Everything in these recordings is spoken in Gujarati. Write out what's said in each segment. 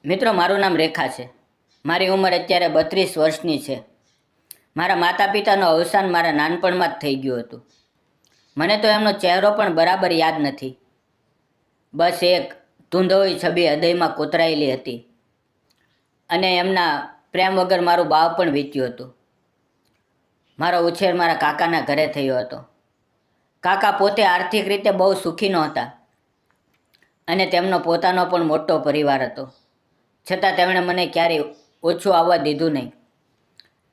મિત્રો, મારું નામ રેખા છે. મારી ઉંમર અત્યારે 32 વર્ષની છે. મારા માતા પિતાનું અવસાન મારા નાનપણમાં જ થઈ ગયું હતું. મને તો એમનો ચહેરો પણ બરાબર યાદ નથી. બસ એક ધૂંધળી છબી હૃદયમાં કોતરાયેલી હતી અને એમના પ્રેમ વગર મારું બાળપણ વીત્યું હતું. મારો ઉછેર મારા કાકાના ઘરે થયો હતો. કાકા પોતે આર્થિક રીતે બહુ સુખી નહોતા અને તેમનો પોતાનો પણ મોટો પરિવાર હતો. છતાં તેમણે મને ક્યારેય ઓછું આવવા દીધું નહીં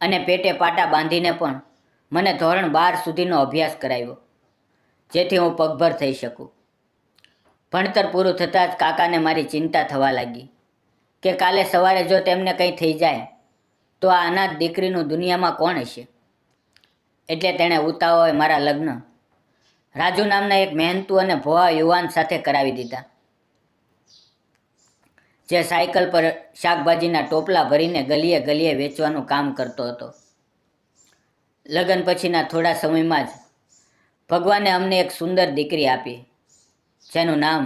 અને પેટે પાટા બાંધીને પણ મને ધોરણ 12 સુધીનો અભ્યાસ કરાવ્યો, જેથી હું પગભર થઈ શકું. ભણતર પૂરું થતાં જ કાકાને મારી ચિંતા થવા લાગી કે કાલે સવારે જો તેમને કંઈ થઈ જાય તો આ અનાથ દીકરીનું દુનિયામાં કોણ હશે. એટલે તેણે ઉતાવળે મારા લગ્ન રાજુ નામના એક મહેનતુ અને ભોળા યુવાન સાથે કરાવી દીધા, જે સાયકલ પર શાકભાજીના ટોપલા ભરીને ગલીએ ગલીએ વેચવાનું કામ કરતો હતો. લગ્ન પછીના થોડા સમયમાં જ ભગવાને અમને એક સુંદર દીકરી આપી, જેનું નામ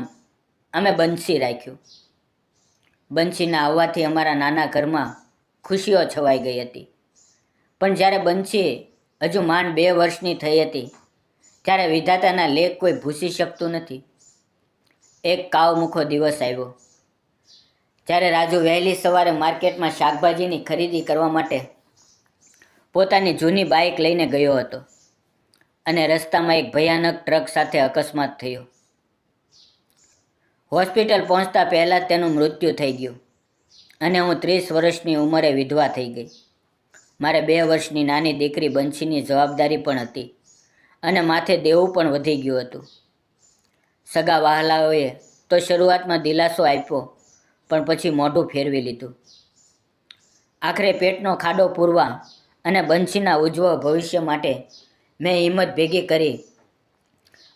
અમે બંસી રાખ્યું. બંસીના આવવાથી અમારા નાના ઘરમાં ખુશીઓ છવાઈ ગઈ હતી. પણ જ્યારે બંસી હજુ માંડ 2 વર્ષની થઈ હતી ત્યારે વિધાતાના લેખ કોઈ ભૂસી શકતું નથી. એક કાવમુખો દિવસ આવ્યો જ્યારે રાજુ વહેલી સવારે માર્કેટમાં શાકભાજીની ખરીદી કરવા માટે પોતાની જૂની બાઇક લઈને ગયો હતો અને રસ્તામાં એક ભયાનક ટ્રક સાથે અકસ્માત થયો. હોસ્પિટલ પહોંચતા પહેલાં તેનું મૃત્યુ થઈ ગયું અને હું 30 વર્ષની ઉંમરે વિધવા થઈ ગઈ. મારે 2 વર્ષની નાની દીકરી બંસીની જવાબદારી પણ હતી અને માથે દેવું પણ વધી ગયું હતું. સગા વહાલાઓએ તો શરૂઆતમાં દિલાસો આપ્યો, પણ પછી મોઢું ફેરવી લીધું. આખરે પેટનો ખાડો પૂરવા અને બંસીના ઉજ્જવળ ભવિષ્ય માટે મેં હિંમત ભેગી કરી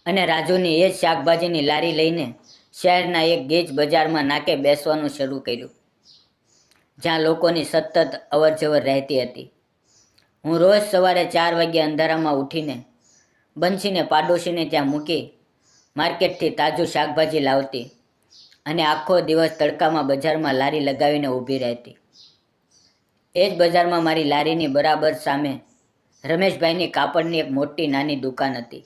અને રાજુની એ જ શાકભાજીની લારી લઈને શહેરના એક ગીચ બજારમાં નાકે બેસવાનું શરૂ કર્યું, જ્યાં લોકોની સતત અવરજવર રહેતી હતી. હું રોજ સવારે 4 વાગ્યે અંધારામાં ઉઠીને બંસીને પાડોશીને ત્યાં મૂકી માર્કેટથી તાજું શાકભાજી લાવતી અને આખો દિવસ તડકામાં બજારમાં લારી લગાવીને ઊભી રહેતી. એ જ બજારમાં મારી લારીની બરાબર સામે રમેશભાઈની કાપડની એક મોટી નાની દુકાન હતી.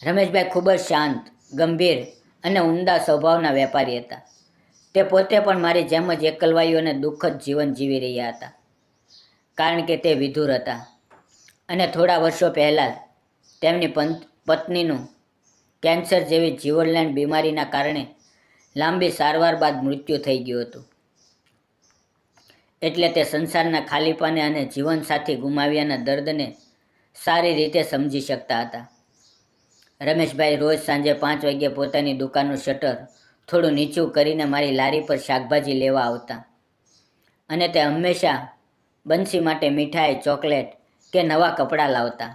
રમેશભાઈ ખૂબ જ શાંત, ગંભીર અને ઉમદા સ્વભાવના વેપારી હતા. તે પોતે પણ મારી જેમ જ એકલવાયું અને દુઃખદ જીવન જીવી રહ્યા હતા, કારણ કે તે વિધુર હતા અને થોડા વર્ષો પહેલાં તેમની પત્નીનું કેન્સર જેવી જીવલેણ બીમારીના કારણે લાંબી સારવાર બાદ મૃત્યુ થઈ ગયું હતું. એટલે તે સંસારના ખાલીપાને અને જીવનસાથી ગુમાવ્યાના દર્દને સારી રીતે સમજી શકતા હતા. રમેશભાઈ રોજ સાંજે 5 વાગ્યે પોતાની દુકાનનું શટર થોડું નીચું કરીને મારી લારી પર શાકભાજી લેવા આવતા અને તે હંમેશા બંસી માટે મીઠાઈ, ચોકલેટ કે નવા કપડાં લાવતા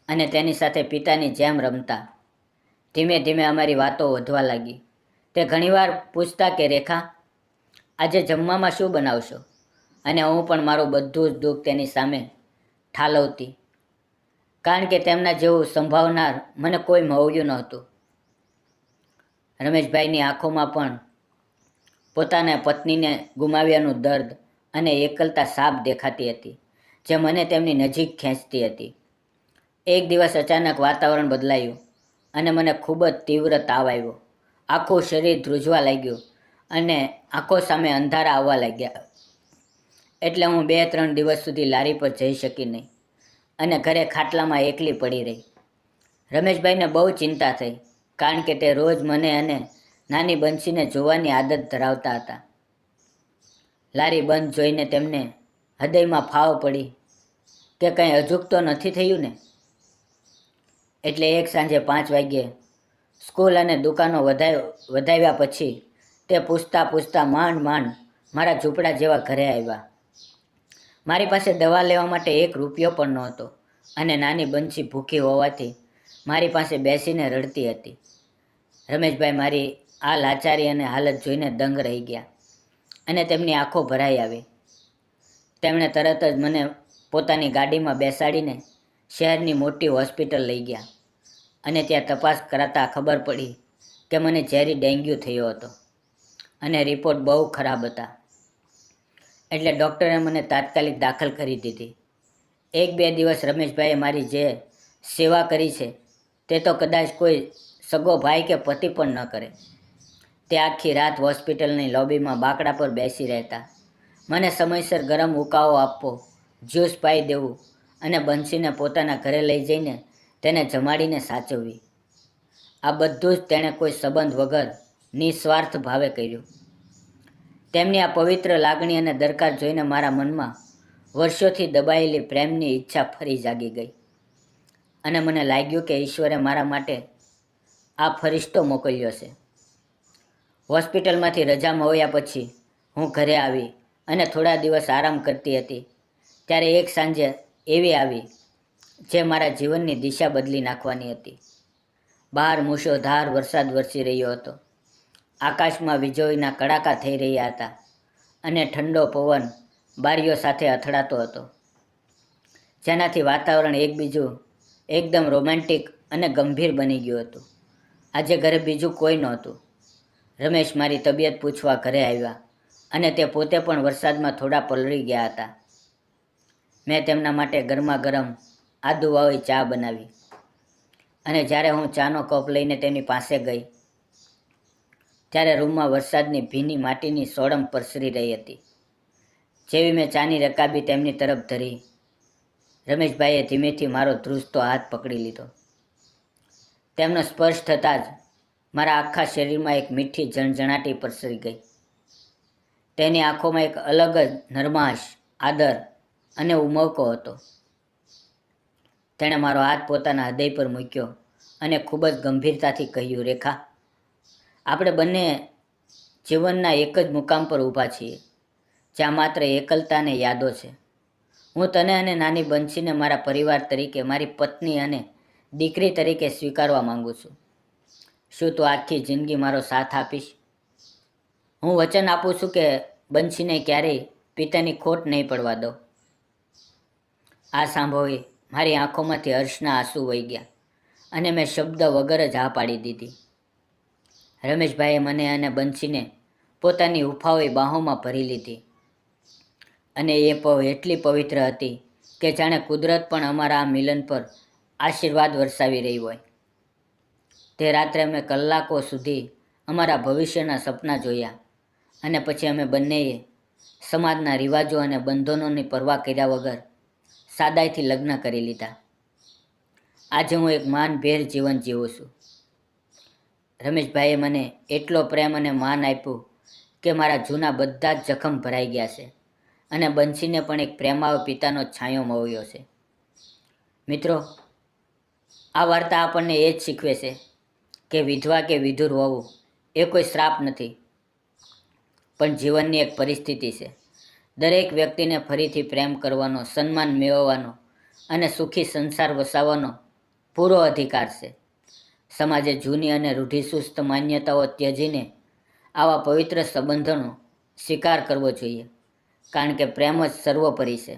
અને તેની સાથે પિતાની જેમ રમતા. ધીમે ધીમે અમારી વાતો વધવા લાગી. તે ઘણીવાર પૂછતા કે રેખા, આજે જમવામાં શું બનાવશો? અને હું પણ મારું બધું જ દુઃખ તેની સામે ઠાલવતી, કારણ કે તેમના જેવું સંભાવનાર મને કોઈ મળ્યું નહોતું. રમેશભાઈની આંખોમાં પણ પોતાના પત્નીને ગુમાવ્યાનું દર્દ અને એકલતા સાફ દેખાતી હતી, જે મને તેમની નજીક ખેંચતી હતી. એક દિવસ અચાનક વાતાવરણ બદલાયું અને મને ખૂબ જ તીવ્ર તાવ આવ્યો. આખું શરીર ધ્રુજવા લાગ્યું અને આંખો સામે અંધારા આવવા લાગ્યા. એટલે હું 2-3 દિવસ સુધી લારી પર જઈ શકી નહીં અને ઘરે ખાટલામાં એકલી પડી રહી. રમેશભાઈને બહુ ચિંતા થઈ, કારણ કે તે રોજ મને અને નાની બંસીને જોવાની આદત ધરાવતા હતા. લારી બંધ જોઈને તેમને હૃદયમાં ફાવ પડી કે કંઈ અજુક તો નથી થયું ને. એટલે એક સાંજે 5 વાગ્યે સ્કૂલ અને દુકાનો વધાવ્યા પછી તે પૂછતા માંડ મારા ઝૂંપડા જેવા ઘરે આવ્યા. મારી પાસે દવા લેવા માટે 1 રૂપિયો પણ નહોતો અને નાની બંસી ભૂખી હોવાથી મારી પાસે બેસીને રડતી હતી. રમેશભાઈ મારી આ લાચારી અને હાલત જોઈને દંગ રહી ગયા અને તેમની આંખો ભરાઈ આવી. તેમણે તરત જ મને પોતાની ગાડીમાં બેસાડીને શહેરની મોટી હોસ્પિટલ લઈ ગયા અને ત્યાં તપાસ કરાતા ખબર પડી કે મને ઝેરી ડેન્ગ્યુ થયો હતો. અને રિપોર્ટ બહુ ખરાબ હતા. એટલે ડૉક્ટરે મને તાત્કાલિક દાખલ કરી દીધી. 1-2 દિવસ રમેશભાઈએ મારી જે સેવા કરી છે તે તો કદાચ કોઈ સગો ભાઈ કે પતિ પણ ન કરે. તે આખી રાત હોસ્પિટલની લોબીમાં બાકડા પર બેસી રહેતા, મને સમયસર ગરમ ઉકાળો આપવો, જ્યુસ પાઈ દેવું અને બંસીને પોતાના ઘરે લઈ જઈને તેને જમાડીને સાચવવી. આ બધું જ તેણે કોઈ સંબંધ વગર નિસ્વાર્થ ભાવે કર્યું. તેમની આ પવિત્ર લાગણી અને દરકાર જોઈને મારા મનમાં વર્ષોથી દબાયેલી પ્રેમની ઈચ્છા ફરી જાગી ગઈ અને મને લાગ્યું કે ઈશ્વરે મારા માટે આ ફરિશ્તો મોકલ્યો છે. હોસ્પિટલમાંથી રજા મળ્યા પછી હું ઘરે આવી અને થોડા દિવસ આરામ કરતી હતી ત્યારે એક સાંજે એવી આવી જે મારા જીવનની દિશા બદલી નાખવાની હતી. બહાર મૂશળધાર વરસાદ વરસી રહ્યો હતો. આકાશમાં વીજળીના કડાકા થઈ રહ્યા હતા અને ઠંડો પવન બારીઓ સાથે અથડાતો હતો, જેનાથી વાતાવરણ એકબીજું એકદમ રોમેન્ટિક અને ગંભીર બની ગયું હતું. આજે ઘરે બીજું કોઈ નહોતું. રમેશ મારી તબિયત પૂછવા ઘરે આવ્યા અને તે પોતે પણ વરસાદમાં થોડા પલળી ગયા હતા. મેં તેમના માટે ગરમા ગરમ આદુવાળી ચા બનાવી અને જ્યારે હું ચાનો કપ લઈને તેની પાસે ગઈ ત્યારે રૂમમાં વરસાદની ભીની માટીની સોડમ પરસરી રહી હતી. જેવી મેં ચાની રકાબી તેમની તરફ ધરી, રમેશભાઈએ ધીમેથી મારો ધ્રુજતો હાથ પકડી લીધો. તેમનો સ્પર્શ થતાં જ મારા આખા શરીરમાં એક મીઠી જણજણાટી પ્રસરી ગઈ. તેની આંખોમાં એક અલગ જ નરમાશ, આદર અને ઉમળકો હતો. તેણે મારો હાથ પોતાના હૃદય પર મૂક્યો અને ખૂબ જ ગંભીરતાથી કહ્યું, રેખા, આપણે બંને જીવનના એક જ મુકામ પર ઊભા છીએ, જ્યાં માત્ર એકલતા અને યાદો છે. હું તને અને નાની બંસીને મારા પરિવાર તરીકે, મારી પત્ની અને દીકરી તરીકે સ્વીકારવા માંગુ છું. શું તું આખી જિંદગી મારો સાથ આપીશ? હું વચન આપું છું કે બંસીને ક્યારેય પિતાની ખોટ નહીં પડવા દઉં. આ સાંભળી મારી આંખોમાંથી હર્ષના આંસુ વહી ગયા અને મેં શબ્દ વગર જ હા પાડી દીધી. રમેશભાઈએ મને અને બંસીને પોતાની હૂંફાળી બાહોમાં ભરી લીધી અને એ પળ એટલી પવિત્ર હતી કે જાણે કુદરત પણ અમારા આ મિલન પર આશીર્વાદ વરસાવી રહી હોય. તે રાત્રે અમે કલાકો સુધી અમારા ભવિષ્યના સપના જોયા અને પછી અમે બંનેએ સમાજના રિવાજો અને બંધનોની પરવા કર્યા વગર સાદાઈથી લગ્ન કરી લીધા. આજે હું એક માનભેર જીવન જીવું છું. રમેશભાઈએ મને એટલો પ્રેમ અને માન આપ્યું કે મારા જૂના બધા જ જખમ ભરાઈ ગયા છે અને બંસીને પણ એક પ્રેમાળ પિતાનો છાંયો મળ્યો છે. મિત્રો, આ વાર્તા આપણને એ જ શીખવે છે કે વિધવા કે વિધુર હોવું એ કોઈ શ્રાપ નથી, પણ જીવનની એક પરિસ્થિતિ છે. દરેક વ્યક્તિને ફરીથી પ્રેમ કરવાનો, સન્માન મેળવવાનો અને સુખી સંસાર વસાવવાનો પૂરો અધિકાર છે. સમાજે જૂની અને રૂઢિચુસ્ત માન્યતાઓ ત્યજીને આવા પવિત્ર સંબંધોનો સ્વીકાર કરવો જોઈએ, કારણ કે પ્રેમ જ સર્વોપરી છે.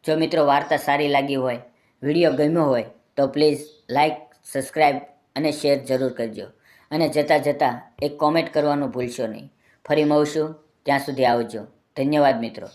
જો મિત્રો વાર્તા સારી લાગી હોય, વિડીયો ગમ્યો હોય તો પ્લીઝ લાઈક, સબસ્ક્રાઈબ અને શેર જરૂર કરજો અને જતાં એક કોમેન્ટ કરવાનું ભૂલશો નહીં. ફરી મળશું, ત્યાં સુધી આવજો. ધન્યવાદ મિત્રો.